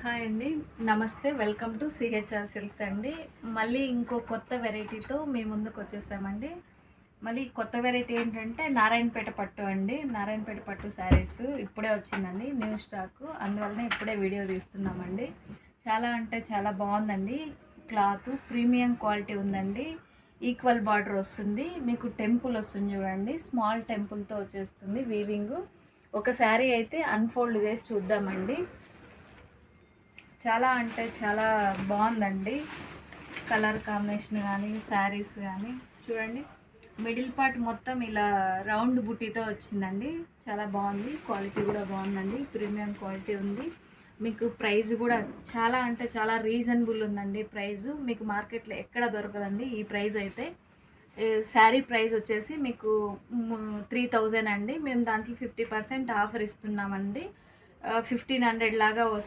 Hi అండి. నమస్తే. Welcome to CHR silks అండి. మళ్ళీ ఇంకో కొత్త వెరైటీతో మీ ముందుకు వచ్చేసామండి. మళ్ళీ కొత్త వెరైటీ ఏంటంటే నారాయణపేట పట్టు అండి. నారాయణపేట పట్టు శారీస్ ఇప్పుడే వచ్చిందండి, న్యూ స్టాక్. అందువల్లనే ఇప్పుడే వీడియో తీస్తున్నామండి. చాలా అంటే చాలా బాగుందండి. క్లాత్ ప్రీమియం క్వాలిటీ ఉందండి. ఈక్వల్ బార్డర్ వస్తుంది, మీకు టెంపుల్ వస్తుంది చూడండి, స్మాల్ టెంపుల్తో వచ్చేస్తుంది వీవింగ్. ఒక శారీ అయితే అన్ఫోల్డ్ చేసి చూద్దామండి. చాలా అంటే చాలా బాగుందండి. కలర్ కాంబినేషన్ కానీ శారీస్ కానీ చూడండి. మిడిల్ పార్ట్ మొత్తం ఇలా రౌండ్ బుట్టీతో వచ్చిందండి. చాలా బాగుంది, క్వాలిటీ కూడా బాగుందండి, ప్రీమియం క్వాలిటీ ఉంది. మీకు ప్రైస్ కూడా చాలా అంటే చాలా రీజనబుల్ ఉందండి. ప్రైజు మీకు మార్కెట్లో ఎక్కడ దొరకదండి ఈ ప్రైస్ అయితే. శారీ ప్రైస్ వచ్చేసి మీకు 3000 అండి. మేము దాంట్లో 50% ఆఫర్ ఇస్తున్నామండి. 1500 లాగా వస్తుంది.